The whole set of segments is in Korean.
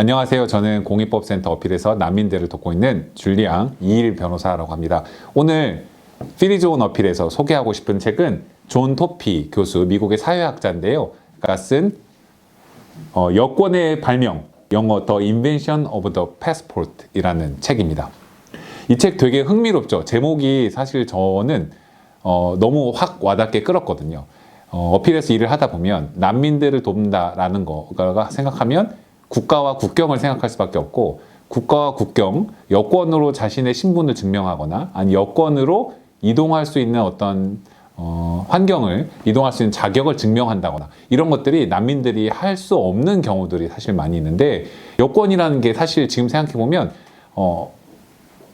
안녕하세요. 저는 공익법센터 어필에서 난민들을 돕고 있는 줄리앙 이일 변호사라고 합니다. 오늘 필이 좋은 어필에서 소개하고 싶은 책은 존 토피 교수, 미국의 사회학자인데요. 그가 쓴 여권의 발명, 영어 The Invention of the Passport 이라는 책입니다. 이 책 되게 흥미롭죠. 제목이 사실 저는 너무 확 와닿게 끌었거든요. 어필에서 일을 하다 보면 난민들을 돕는다라는 거가 생각하면 국가와 국경을 생각할 수밖에 없고, 국가와 국경, 여권으로 자신의 신분을 증명하거나 아니 여권으로 이동할 수 있는 어떤 환경을, 이동할 수 있는 자격을 증명한다거나 이런 것들이 난민들이 할 수 없는 경우들이 사실 많이 있는데, 여권이라는 게 사실 지금 생각해보면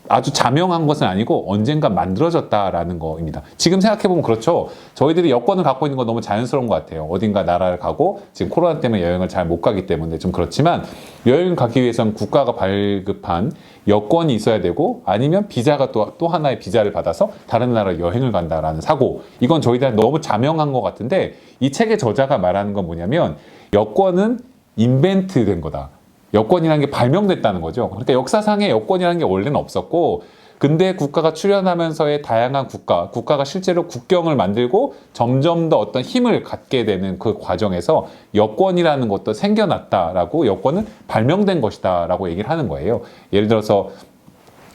아주 자명한 것은 아니고 언젠가 만들어졌다라는 거입니다. 지금 생각해보면 그렇죠. 저희들이 여권을 갖고 있는 건 너무 자연스러운 것 같아요. 어딘가 나라를 가고, 지금 코로나 때문에 여행을 잘 못 가기 때문에 좀 그렇지만, 여행 가기 위해서는 국가가 발급한 여권이 있어야 되고, 아니면 비자가 또 하나의 비자를 받아서 다른 나라로 여행을 간다라는 사고, 이건 저희들한테 너무 자명한 것 같은데, 이 책의 저자가 말하는 건 뭐냐면, 여권은 인벤트 된 거다. 여권이라는 게 발명됐다는 거죠. 그러니까 역사상에 여권이라는 게 원래는 없었고, 근대 국가가 출현하면서의 다양한 국가가 실제로 국경을 만들고 점점 더 어떤 힘을 갖게 되는 그 과정에서 여권이라는 것도 생겨났다라고, 여권은 발명된 것이다라고 얘기를 하는 거예요. 예를 들어서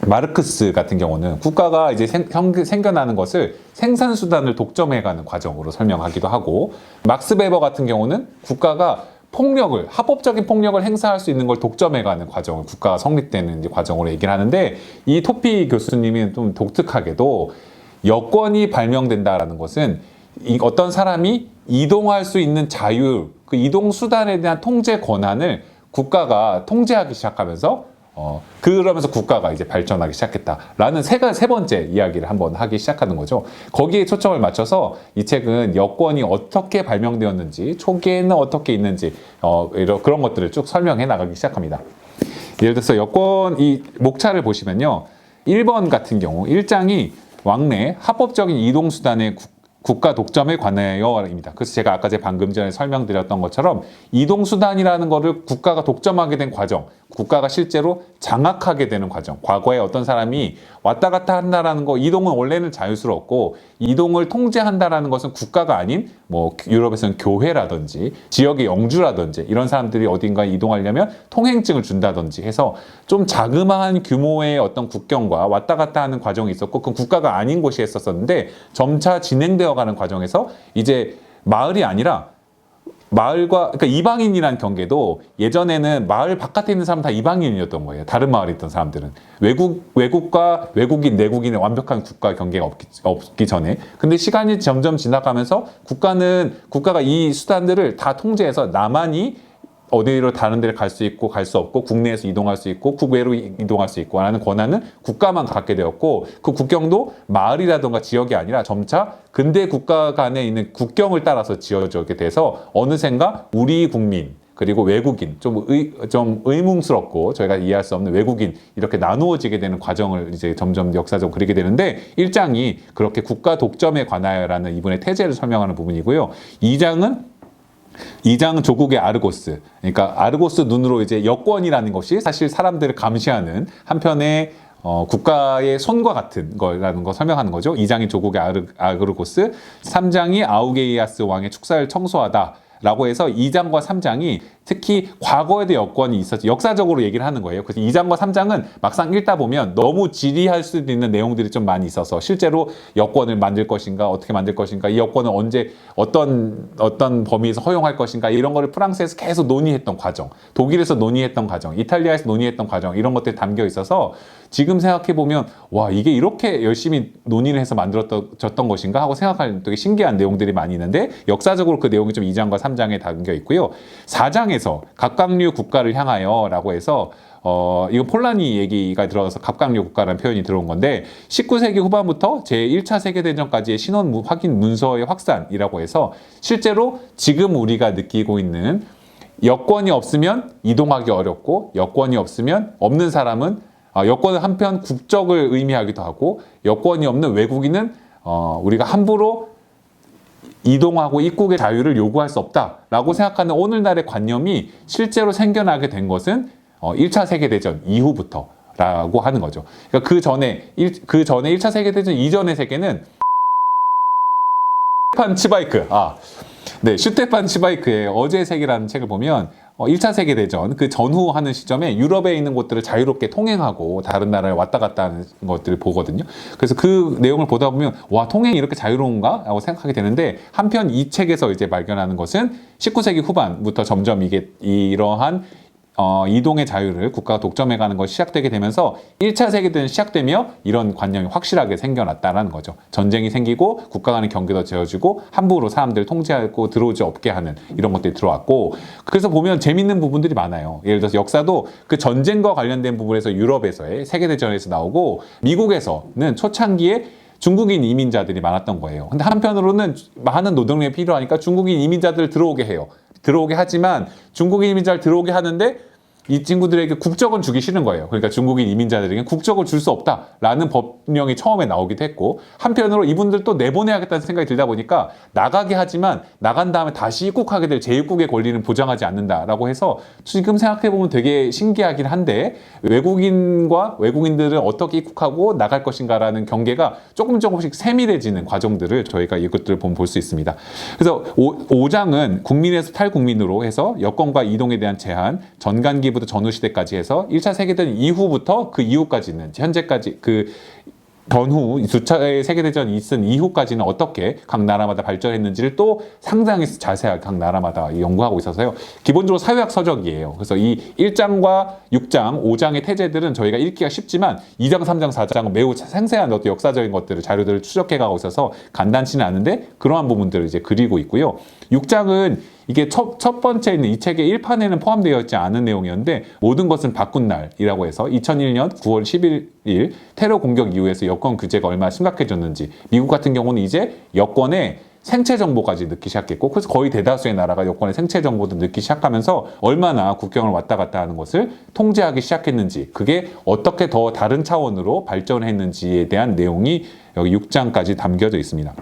마르크스 같은 경우는 국가가 이제 생겨나는 것을 생산수단을 독점해가는 과정으로 설명하기도 하고, 막스 베버 같은 경우는 국가가 폭력을, 합법적인 폭력을 행사할 수 있는 걸 독점해가는 과정을, 국가가 성립되는 과정으로 얘기를 하는데, 이 토피 교수님이 좀 독특하게도 여권이 발명된다라는 것은 어떤 사람이 이동할 수 있는 자율, 그 이동 수단에 대한 통제 권한을 국가가 통제하기 시작하면서 그러면서 국가가 이제 발전하기 시작했다라는 세 번째 이야기를 한번 하기 시작하는 거죠. 거기에 초점을 맞춰서 이 책은 여권이 어떻게 발명되었는지, 초기에는 어떻게 있는지, 그런 것들을 쭉 설명해 나가기 시작합니다. 예를 들어서 여권 이 목차를 보시면요. 1번 같은 경우 1장이 왕래 합법적인 이동수단의 국가 독점에 관하여입니다. 그래서 제가 아까 방금 전에 설명드렸던 것처럼 이동수단이라는 것을 국가가 독점하게 된 과정, 국가가 실제로 장악하게 되는 과정, 과거에 어떤 사람이 왔다 갔다 한다라는 거, 이동은 원래는 자유스럽고, 이동을 통제한다라는 것은 국가가 아닌 뭐 유럽에서는 교회라든지 지역의 영주라든지 이런 사람들이 어딘가 이동하려면 통행증을 준다든지 해서 좀 자그마한 규모의 어떤 국경과 왔다 갔다 하는 과정이 있었고, 그 국가가 아닌 곳이 했었었는데, 점차 진행되어 가는 과정에서 이제 마을이 아니라 그러니까 이방인이라는 경계도, 예전에는 마을 바깥에 있는 사람은 다 이방인이었던 거예요. 다른 마을에 있던 사람들은. 외국과 외국인, 내국인의 완벽한 국가 경계가 없기 전에. 근데 시간이 점점 지나가면서 국가가 이 수단들을 다 통제해서 나만이 어디로 다른 데를 갈 수 있고 갈 수 없고, 국내에서 이동할 수 있고 국외로 이동할 수 있고 하는 권한은 국가만 갖게 되었고, 그 국경도 마을이라든가 지역이 아니라 점차 근대 국가 간에 있는 국경을 따라서 지어지게 돼서 어느샌가 우리 국민 그리고 외국인, 좀 의문스럽고 저희가 이해할 수 없는 외국인, 이렇게 나누어지게 되는 과정을 이제 점점 역사적으로 그리게 되는데, 1장이 그렇게 국가 독점에 관하여라는 이분의 태제를 설명하는 부분이고요. 2장은 조국의 아르고스. 그러니까 아르고스 눈으로 이제 여권이라는 것이 사실 사람들을 감시하는 한편의 국가의 손과 같은 거라는 거 설명하는 거죠. 2장이 조국의 아르고스, 3장이 아우게이아스 왕의 축사를 청소하다 라고 해서 2장과 3장이 특히 과거에 대한 여건이 있었지, 역사적으로 얘기를 하는 거예요. 그래서 2장과 3장은 막상 읽다 보면 너무 지리할 수도 있는 내용들이 좀 많이 있어서, 실제로 여권을 만들 것인가, 어떻게 만들 것인가, 이 여권을 언제 어떤 범위에서 허용할 것인가, 이런 거를 프랑스에서 계속 논의했던 과정, 독일에서 논의했던 과정, 이탈리아에서 논의했던 과정, 이런 것들이 담겨 있어서 지금 생각해 보면 와, 이게 이렇게 열심히 논의를 해서 만들어졌던 것인가 하고 생각할 되게 신기한 내용들이 많이 있는데, 역사적으로 그 내용이 좀 2장과 3장에 담겨 있고요. 4장에서 각각류 국가를 향하여 라고 해서 이거 폴라니 얘기가 들어가서 각각류 국가라는 표현이 들어온 건데, 19세기 후반부터 제1차 세계대전까지의 신원 확인 문서의 확산이라고 해서 실제로 지금 우리가 느끼고 있는 여권이 없으면 이동하기 어렵고, 여권이 없으면 없는 사람은 여권은 한편 국적을 의미하기도 하고, 여권이 없는 외국인은 우리가 함부로 이동하고 입국의 자유를 요구할 수 없다라고 생각하는 오늘날의 관념이 실제로 생겨나게 된 것은 1차 세계대전 이후부터라고 하는 거죠. 그러니까 그 전에 1차 세계대전 이전의 세계는 슈테판 치바이크, 네, 슈테판 치바이크의 어제의 세계라는 책을 보면 1차 세계대전 그 전후 하는 시점에 유럽에 있는 곳들을 자유롭게 통행하고 다른 나라에 왔다 갔다 하는 것들을 보거든요. 그래서 그 내용을 보다 보면 와, 통행이 이렇게 자유로운가? 라고 생각하게 되는데, 한편 이 책에서 이제 발견하는 것은 19세기 후반부터 점점 이게 이러한 이동의 자유를 국가가 독점해가는 것이 시작되게 되면서 1차 세계대전이 시작되며 이런 관념이 확실하게 생겨났다는 거죠. 전쟁이 생기고 국가 간의 경계도 지어지고 함부로 사람들을 통제하고 들어오지 없게 하는 이런 것들이 들어왔고, 그래서 보면 재밌는 부분들이 많아요. 예를 들어서 역사도 그 전쟁과 관련된 부분에서 유럽에서의 세계대전에서 나오고, 미국에서는 초창기에 중국인 이민자들이 많았던 거예요. 근데 한편으로는 많은 노동력이 필요하니까 중국인 이민자들을 들어오게 해요. 들어오게 하지만 중국인 이민자를 들어오게 하는데 이 친구들에게 국적은 주기 싫은 거예요. 그러니까 중국인 이민자들에게 국적을 줄 수 없다라는 법령이 처음에 나오기도 했고, 한편으로 이분들 또 내보내야겠다는 생각이 들다 보니까 나가게 하지만 나간 다음에 다시 입국하게 될 재입국의 권리는 보장하지 않는다라고 해서, 지금 생각해보면 되게 신기하긴 한데 외국인과 외국인들을 어떻게 입국하고 나갈 것인가라는 경계가 조금씩 세밀해지는 과정들을 저희가 이것들을 보면 볼 수 있습니다. 그래서 5장은 국민에서 탈국민으로 해서 여권과 이동에 대한 제한, 전간기부터 전후시대까지 해서 1차 세계대전 이후부터 그 이후까지는, 현재까지 그 전후 2차의 세계대전이 있은 이후까지는 어떻게 각 나라마다 발전했는지를 또 상당히 자세하게 각 나라마다 연구하고 있어서요. 기본적으로 사회학 서적이에요. 그래서 이 1장과 6장, 5장의 태제들은 저희가 읽기가 쉽지만 2장, 3장, 4장은 매우 생생한 어떤 역사적인 것들을, 자료들을 추적해가고 있어서 간단치는 않은데 그러한 부분들을 이제 그리고 있고요. 6장은 이게 첫 번째 있는 이 책의 1판에는 포함되어 있지 않은 내용이었는데, 모든 것은 바꾼 날이라고 해서 2001년 9월 11일 테러 공격 이후에서 여권 규제가 얼마나 심각해졌는지, 미국 같은 경우는 이제 여권에 생체 정보까지 넣기 시작했고, 그래서 거의 대다수의 나라가 여권의 생체 정보도 넣기 시작하면서 얼마나 국경을 왔다 갔다 하는 것을 통제하기 시작했는지, 그게 어떻게 더 다른 차원으로 발전했는지에 대한 내용이 여기 6장까지 담겨져 있습니다.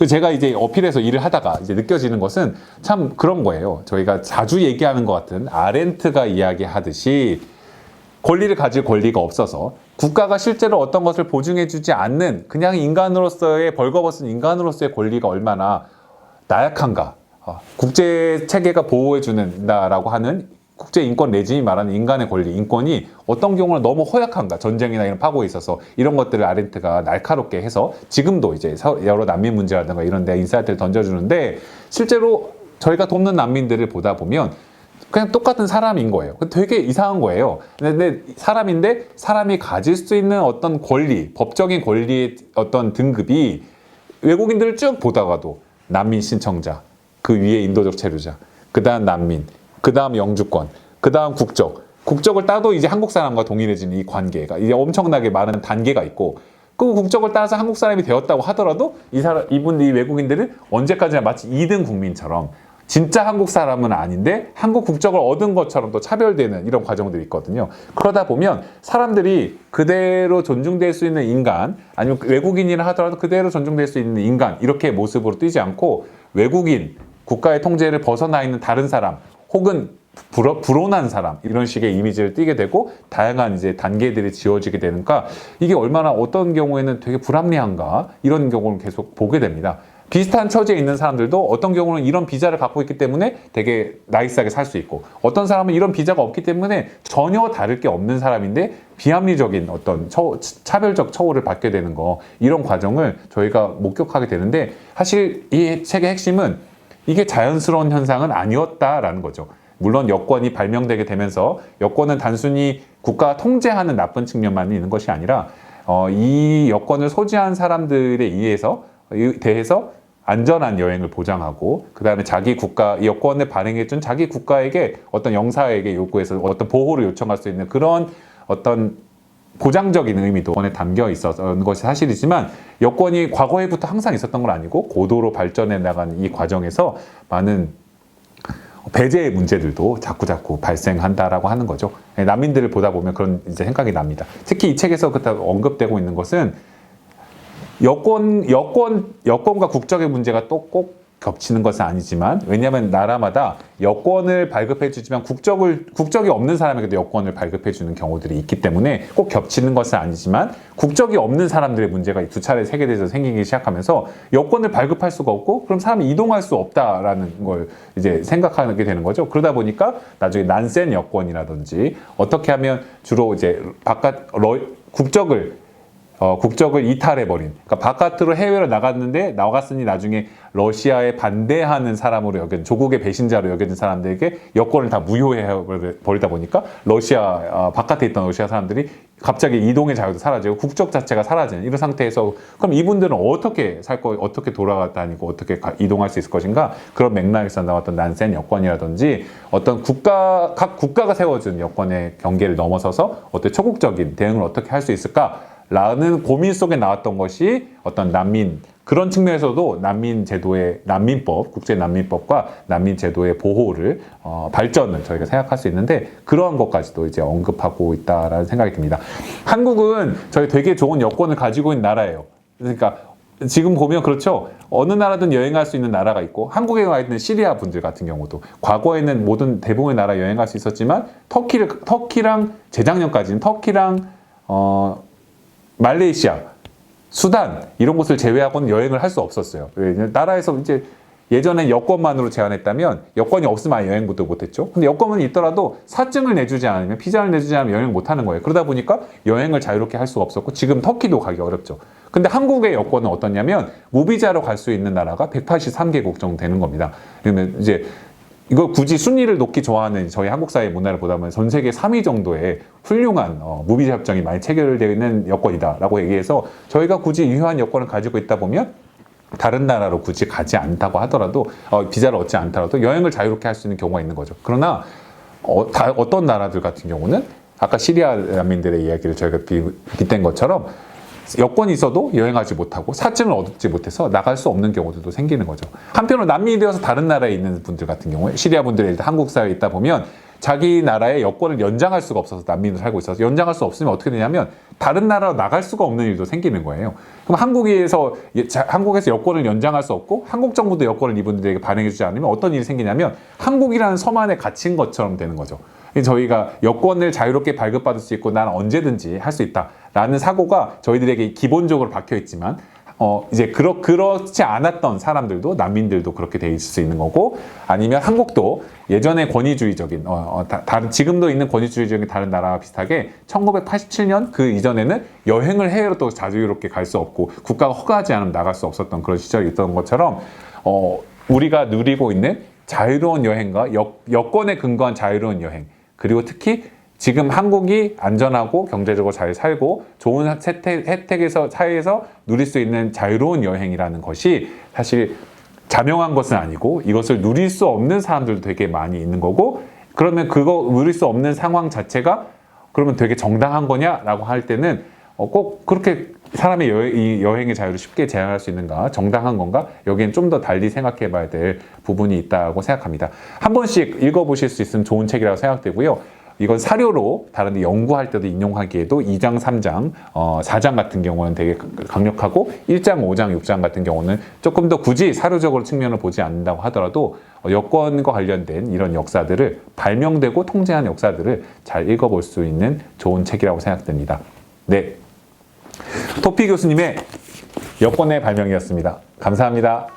제가 이제 어필해서 일을 하다가 이제 느껴지는 것은 참 그런 거예요. 저희가 자주 얘기하는 것 같은 아렌트가 이야기하듯이 권리를 가질 권리가 없어서 국가가 실제로 어떤 것을 보증해주지 않는 그냥 인간으로서의, 벌거벗은 인간으로서의 권리가 얼마나 나약한가, 국제 체계가 보호해주는다라고 하는 국제인권 레짐이 말하는 인간의 권리, 인권이 어떤 경우는 너무 허약한가, 전쟁이나 이런 파고에 있어서 이런 것들을 아렌트가 날카롭게 해서 지금도 이제 여러 난민 문제라든가 이런 데 인사이트를 던져주는데, 실제로 저희가 돕는 난민들을 보다 보면 그냥 똑같은 사람인 거예요. 되게 이상한 거예요. 근데 사람인데 사람이 가질 수 있는 어떤 권리, 법적인 권리의 어떤 등급이 외국인들을 쭉 보다가도 난민 신청자, 그 위에 인도적 체류자, 그 다음 난민, 그 다음 영주권, 그 다음 국적을 따도 이제 한국 사람과 동일해지는 이 관계가 이제 엄청나게 많은 단계가 있고, 그 국적을 따서 한국 사람이 되었다고 하더라도 이 외국인들은 언제까지나 마치 2등 국민처럼 진짜 한국 사람은 아닌데 한국 국적을 얻은 것처럼 또 차별되는 이런 과정들이 있거든요. 그러다 보면 사람들이 그대로 존중될 수 있는 인간, 아니면 외국인이라 하더라도 그대로 존중될 수 있는 인간, 이렇게 모습으로 뛰지 않고 외국인, 국가의 통제를 벗어나 있는 다른 사람, 혹은 불온한 사람, 이런 식의 이미지를 띠게 되고 다양한 이제 단계들이 지어지게 되니까 이게 얼마나 어떤 경우에는 되게 불합리한가, 이런 경우를 계속 보게 됩니다. 비슷한 처지에 있는 사람들도 어떤 경우는 이런 비자를 갖고 있기 때문에 되게 나이스하게 살 수 있고, 어떤 사람은 이런 비자가 없기 때문에 전혀 다를 게 없는 사람인데 비합리적인 어떤 차별적 처우를 받게 되는 거, 이런 과정을 저희가 목격하게 되는데, 사실 이 책의 핵심은 이게 자연스러운 현상은 아니었다라는 거죠. 물론 여권이 발명되게 되면서 여권은 단순히 국가가 통제하는 나쁜 측면만 있는 것이 아니라 이 여권을 소지한 사람들에 대해서 안전한 여행을 보장하고, 그 다음에 자기 국가, 이 여권을 발행해준 자기 국가에게 어떤 영사에게 요구해서 어떤 보호를 요청할 수 있는 그런 어떤 보장적인 의미도 여권에 담겨 있었던 것이 사실이지만, 여권이 과거에부터 항상 있었던 건 아니고 고도로 발전해 나가는 이 과정에서 많은 배제의 문제들도 자꾸자꾸 발생한다라고 하는 거죠. 난민들을 보다 보면 그런 이제 생각이 납니다. 특히 이 책에서 언급되고 있는 것은 여권과 국적의 문제가 또 꼭 겹치는 것은 아니지만, 왜냐하면 나라마다 여권을 발급해주지만 국적이 없는 사람에게도 여권을 발급해주는 경우들이 있기 때문에 꼭 겹치는 것은 아니지만, 국적이 없는 사람들의 문제가 두 차례 세계대전에서 생기기 시작하면서 여권을 발급할 수가 없고, 그럼 사람이 이동할 수 없다라는 걸 이제 생각하게 되는 거죠. 그러다 보니까 나중에 난센 여권이라든지, 어떻게 하면 주로 이제 국적을 이탈해버린, 그러니까 바깥으로 해외로 나갔으니 나중에 러시아에 반대하는 사람으로 여겨진, 조국의 배신자로 여겨진 사람들에게 여권을 다 무효해버리다 보니까 바깥에 있던 러시아 사람들이 갑자기 이동의 자유도 사라지고 국적 자체가 사라지는 이런 상태에서, 그럼 이분들은 어떻게 어떻게 돌아다니고 어떻게 이동할 수 있을 것인가? 그런 맥락에서 나왔던 난센 여권이라든지, 어떤 각 국가가 세워준 여권의 경계를 넘어서서 어떤 초국적인 대응을 어떻게 할 수 있을까? 라는 고민 속에 나왔던 것이 어떤 그런 측면에서도 국제 난민법과 난민 제도의 보호를, 발전을 저희가 생각할 수 있는데, 그러한 것까지도 이제 언급하고 있다라는 생각이 듭니다. 한국은 저희 되게 좋은 여권을 가지고 있는 나라예요. 그러니까 지금 보면 그렇죠. 어느 나라든 여행할 수 있는 나라가 있고, 한국에 와 있는 시리아 분들 같은 경우도 과거에는 대부분의 나라 여행할 수 있었지만, 터키랑 재작년까지는 터키랑 말레이시아, 수단 이런 곳을 제외하고는 여행을 할 수 없었어요. 나라에서 이제 예전에 여권만으로 제한했다면, 여권이 없으면 아예 여행도 못했죠. 근데 여권이 있더라도 사증을 내주지 않으면, 비자를 내주지 않으면 여행을 못하는 거예요. 그러다 보니까 여행을 자유롭게 할 수가 없었고, 지금 터키도 가기 어렵죠. 근데 한국의 여권은 어떠냐면, 무비자로 갈 수 있는 나라가 183개국 정도 되는 겁니다. 그러면 이제 이거 굳이 순위를 놓기 좋아하는 저희 한국 사회 문화를 보다 보면 전 세계 3위 정도의 훌륭한 무비자 협정이 많이 체결되어 있는 여권이다라고 얘기해서, 저희가 굳이 유효한 여권을 가지고 있다 보면 다른 나라로 굳이 가지 않다고 하더라도, 비자를 얻지 않더라도 여행을 자유롭게 할 수 있는 경우가 있는 거죠. 그러나 어떤 나라들 같은 경우는 아까 시리아 난민들의 이야기를 저희가 빗댄 것처럼, 여권이 있어도 여행하지 못하고 사증을 얻지 못해서 나갈 수 없는 경우들도 생기는 거죠. 한편으로 난민이 되어서 다른 나라에 있는 분들 같은 경우에, 시리아 분들이 한국 사회에 있다 보면 자기 나라의 여권을 연장할 수가 없어서, 난민으로 살고 있어서 연장할 수 없으면 어떻게 되냐면 다른 나라로 나갈 수가 없는 일도 생기는 거예요. 그럼 한국에서 여권을 연장할 수 없고, 한국 정부도 여권을 이분들에게 발행해 주지 않으면 어떤 일이 생기냐면, 한국이라는 섬 안에 갇힌 것처럼 되는 거죠. 저희가 여권을 자유롭게 발급받을 수 있고 난 언제든지 할 수 있다라는 사고가 저희들에게 기본적으로 박혀 있지만, 이제 그렇지 않았던 사람들도, 난민들도 그렇게 돼 있을 수 있는 거고, 아니면 한국도 예전에 권위주의적인, 지금도 있는 권위주의적인 다른 나라와 비슷하게 1987년 그 이전에는 여행을 해외로 또 자유롭게 갈 수 없고, 국가가 허가하지 않으면 나갈 수 없었던 그런 시절이 있던 것처럼, 우리가 누리고 있는 자유로운 여행과 여권에 근거한 자유로운 여행, 그리고 특히 지금 한국이 안전하고 경제적으로 잘 살고 좋은 혜택에서 사회에서 누릴 수 있는 자유로운 여행이라는 것이 사실 자명한 것은 아니고, 이것을 누릴 수 없는 사람들도 되게 많이 있는 거고, 그러면 그거 누릴 수 없는 상황 자체가 그러면 되게 정당한 거냐라고 할 때는, 꼭 그렇게 사람의 이 여행의 자유를 쉽게 제한할 수 있는가, 정당한 건가, 여기엔 좀 더 달리 생각해 봐야 될 부분이 있다고 생각합니다. 한 번씩 읽어보실 수 있으면 좋은 책이라고 생각되고요. 이건 사료로 다른 데 연구할 때도 인용하기에도 2장, 3장, 4장 같은 경우는 되게 강력하고, 1장, 5장, 6장 같은 경우는 조금 더 굳이 사료적으로 측면을 보지 않는다고 하더라도 여권과 관련된 이런 역사들을, 발명되고 통제한 역사들을 잘 읽어볼 수 있는 좋은 책이라고 생각됩니다. 네, 토피 교수님의 여권의 발명이었습니다. 감사합니다.